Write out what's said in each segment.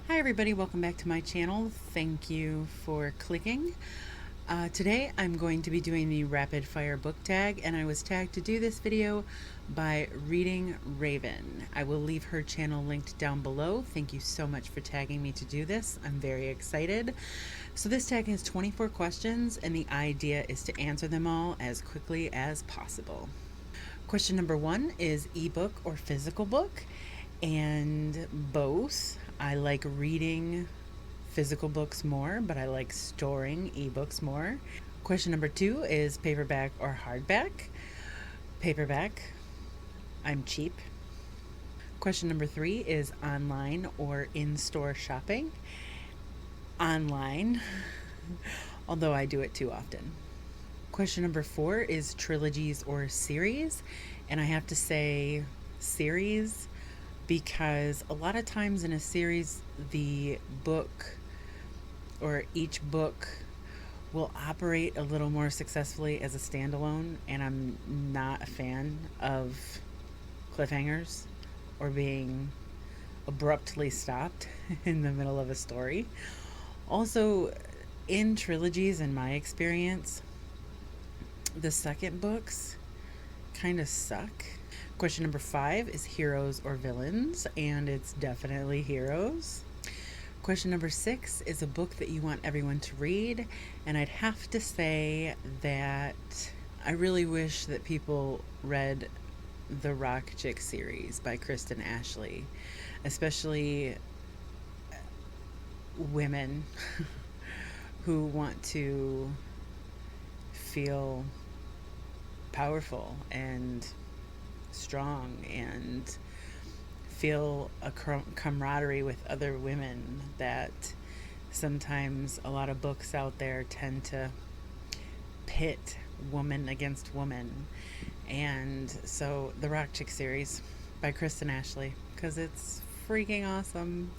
Hi everybody, welcome back to my channel. Thank you for clicking. Today I'm going to be doing the rapid fire book tag, and I was tagged to do this video by Reading Raven. I will leave her channel linked down below. Thank you so much for tagging me to do this. I'm very excited. So this tag has 24 questions, and the idea is to answer them all as quickly as possible. Question number 1 is ebook or physical book, and both. I like reading physical books more, but I like storing ebooks more. Question number 2 is paperback or hardback. Paperback. I'm cheap. Question number 3 is online or in-store shopping. Online, although I do it too often. Question number 4 is trilogies or series, and I have to say series because a lot of times in a series the book or each book will operate a little more successfully as a standalone, and I'm not a fan of cliffhangers or being abruptly stopped in the middle of a story. Also, in trilogies, in my experience, the second books kind of suck. Question number 5 is heroes or villains, and it's definitely heroes. Question number 6 is a book that you want everyone to read, and I'd have to say that I really wish that people read the Rock Chick series by Kristen Ashley, especially women who want to feel powerful and strong and feel a camaraderie with other women that sometimes a lot of books out there tend to pit woman against woman. And so the Rock Chick series by Kristen Ashley, because it's freaking awesome.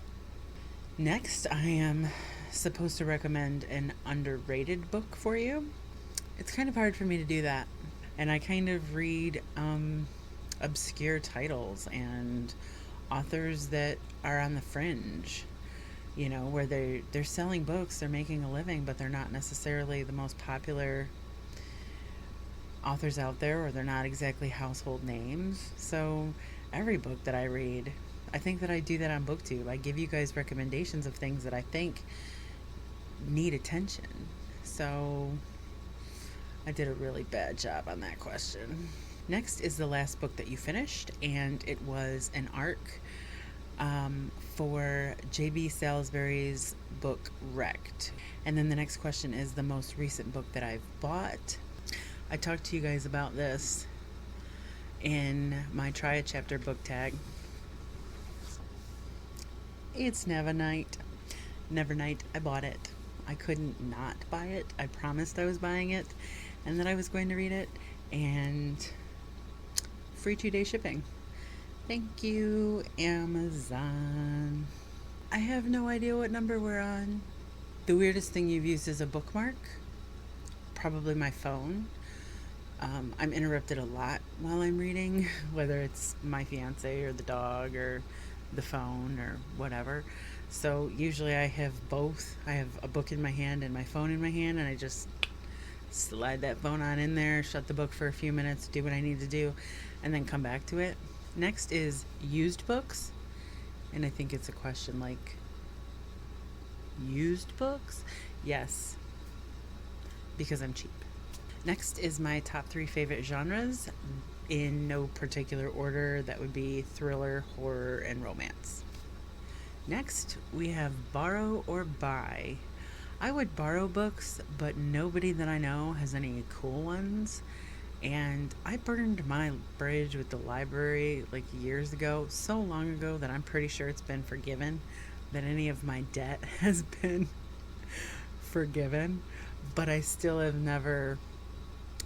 Next, I am supposed to recommend an underrated book for you. It's kind of hard for me to do that, and I kind of read obscure titles and authors that are on the fringe, you know, where they're selling books, they're making a living, but they're not necessarily the most popular authors out there, or they're not exactly household names. So every book that I read, I think that I do that on BookTube. I give you guys recommendations of things that I think need attention. So I did a really bad job on that question. Next is the last book that you finished, and it was an arc for J.B. Salisbury's book Wrecked. And then the next question is the most recent book that I've bought. I talked to you guys about this in my Try a Chapter book tag. It's Nevernight. Nevernight, I bought it. I couldn't not buy it. I promised I was buying it and that I was going to read it, and free 2-day shipping. Thank you, Amazon. I have no idea what number we're on. The weirdest thing you've used as a bookmark? Probably my phone. I'm interrupted a lot while I'm reading, whether it's my fiance or the dog or the phone or whatever. So usually I have both. I have a book in my hand and my phone in my hand, and I just slide that phone on in there, shut the book for a few minutes, do what I need to do, and then come back to it. Next is used books, and I think it's a question like, used books? Yes, because I'm cheap. Next is my top 3 favorite genres, in no particular order. That would be thriller, horror, and romance. Next, we have borrow or buy. I would borrow books, but nobody that I know has any cool ones. And I burned my bridge with the library like years ago, so long ago that I'm pretty sure it's been forgiven, that any of my debt has been forgiven. But I still have never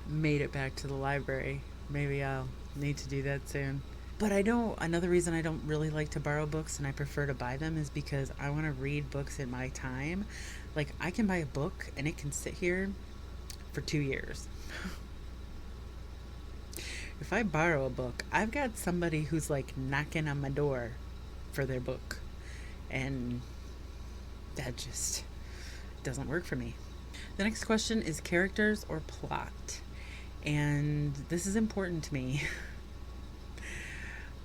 made it back to the library. Maybe I'll need to do that soon. But another reason I don't really like to borrow books and I prefer to buy them is because I want to read books in my time. Like, I can buy a book and it can sit here for 2 years. If I borrow a book, I've got somebody who's like knocking on my door for their book. And That just doesn't work for me. The next question is characters or plot. And this is important to me.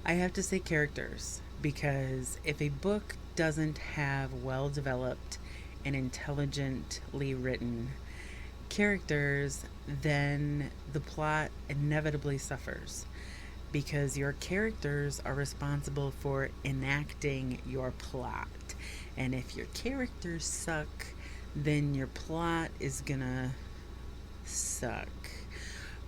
I have to say characters because if a book doesn't have well developed and intelligently written characters, then the plot inevitably suffers because your characters are responsible for enacting your plot. And if your characters suck, then your plot is gonna suck.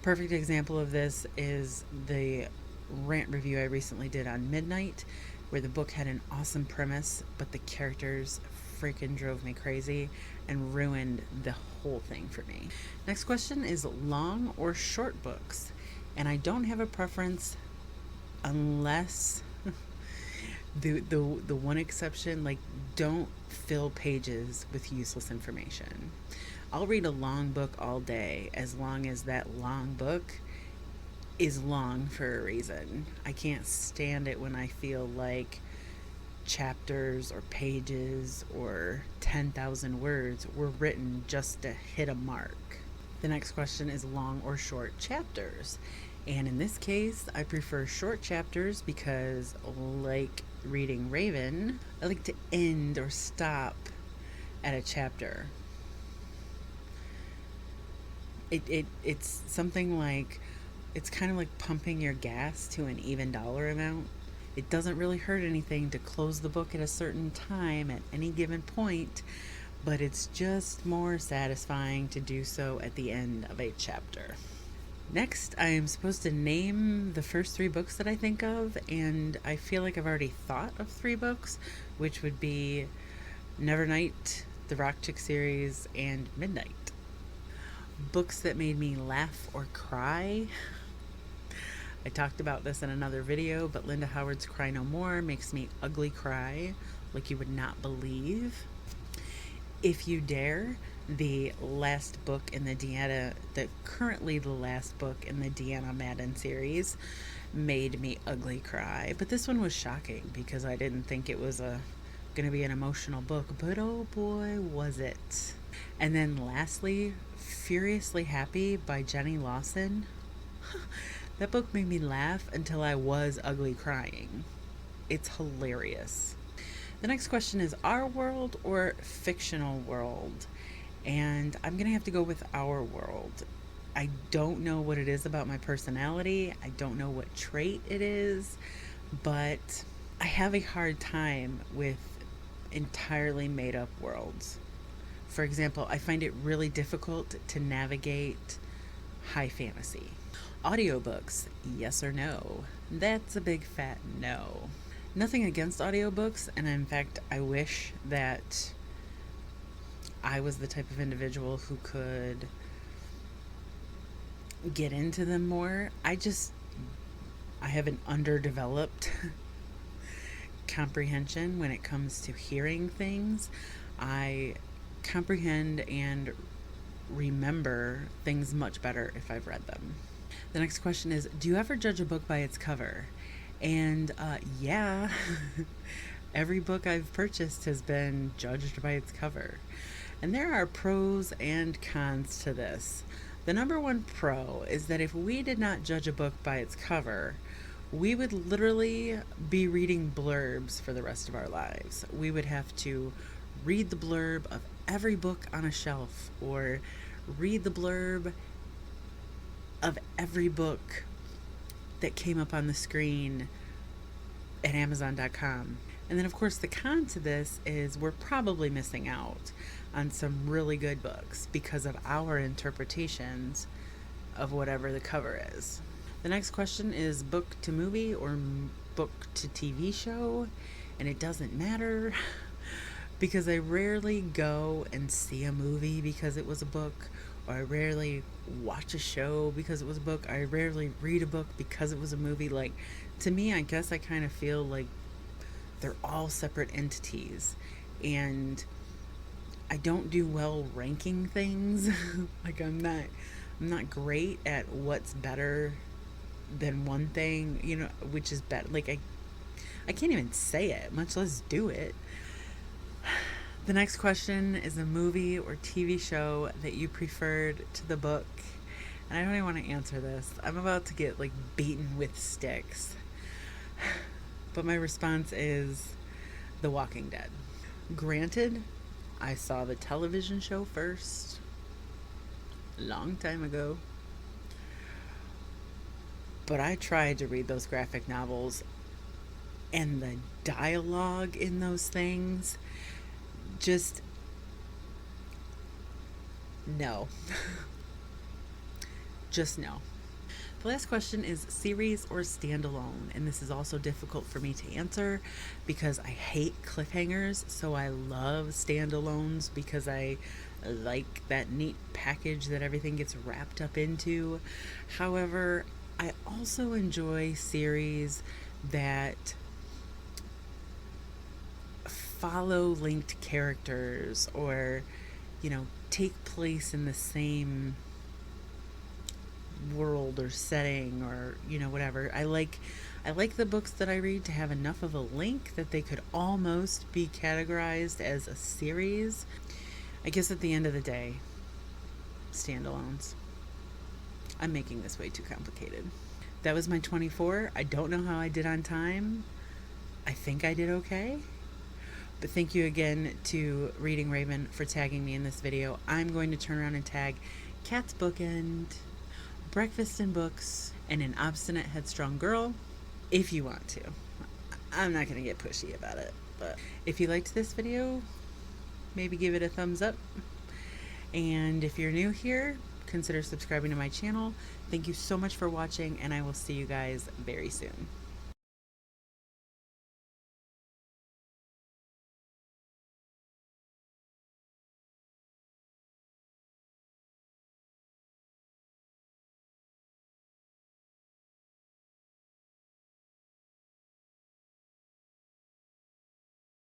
Perfect example of this is the rant review I recently did on Midnight, where the book had an awesome premise, but the characters freaking drove me crazy and ruined the whole thing for me. Next question is long or short books. And I don't have a preference unless the one exception, like, don't fill pages with useless information. I'll read a long book all day as long as that long book is long for a reason. I can't stand it when I feel like chapters or pages or 10,000 words were written just to hit a mark. The next question is long or short chapters. And in this case, I prefer short chapters because, like reading Raven, I like to end or stop at a chapter. It's something like, it's kind of like pumping your gas to an even dollar amount. It doesn't really hurt anything to close the book at a certain time at any given point, but it's just more satisfying to do so at the end of a chapter. Next, I am supposed to name the first 3 books that I think of, and I feel like I've already thought of 3 books, which would be Nevernight, the Rock Chick series, and Midnight. Books that made me laugh or cry. I talked about this in another video, but Linda Howard's Cry No More makes me ugly cry like you would not believe. If You Dare, the last book in currently the last book in the Deanna Madden series, made me ugly cry. But this one was shocking because I didn't think it was gonna be an emotional book, but oh boy, was it. And then lastly, Furiously Happy by Jenny Lawson. That book made me laugh until I was ugly crying. It's hilarious. The next question is our world or fictional world? And I'm gonna have to go with our world. I don't know what it is about my personality. I don't know what trait it is, but I have a hard time with entirely made up worlds. For example, I find it really difficult to navigate high fantasy. Audiobooks, yes or no? That's a big fat no. Nothing against audiobooks, and in fact, I wish that I was the type of individual who could get into them more. I have an underdeveloped comprehension when it comes to hearing things. I comprehend and remember things much better if I've read them. The next question is, do you ever judge a book by its cover? And yeah, every book I've purchased has been judged by its cover. And there are pros and cons to this. The number one pro is that if we did not judge a book by its cover, we would literally be reading blurbs for the rest of our lives. We would have to read the blurb of every book on a shelf, or read the blurb of every book that came up on the screen at Amazon.com. And then, of course, the con to this is we're probably missing out on some really good books because of our interpretations of whatever the cover is. The next question is book to movie or book to TV show, and it doesn't matter because I rarely go and see a movie because it was a book, or I rarely watch a show because it was a book. I rarely read a book because it was a movie. Like, to me, I guess I kind of feel like they're all separate entities, and I don't do well ranking things. Like, I'm not great at what's better than one thing, which is better. Like, I can't even say it, much less do it. The next question is a movie or TV show that you preferred to the book. And I don't even want to answer this. I'm about to get like beaten with sticks. But my response is The Walking Dead. Granted, I saw the television show first, a long time ago, but I tried to read those graphic novels, and the dialogue in those things just no. Just no. The last question is series or standalone, and this is also difficult for me to answer because I hate cliffhangers, so I love standalones because I like that neat package that everything gets wrapped up into. However, I also enjoy series that follow linked characters or, take place in the same world or setting or whatever. I like the books that I read to have enough of a link that they could almost be categorized as a series. I guess at the end of the day, standalones. I'm making this way too complicated. That was my 24. I don't know how I did on time. I think I did okay. But thank you again to Reading Raven for tagging me in this video. I'm going to turn around and tag Cat's Bookend, Breakfast and Books, and An Obstinate Headstrong Girl if you want to. I'm not going to get pushy about it, but if you liked this video, maybe give it a thumbs up. And if you're new here, consider subscribing to my channel. Thank you so much for watching, and I will see you guys very soon.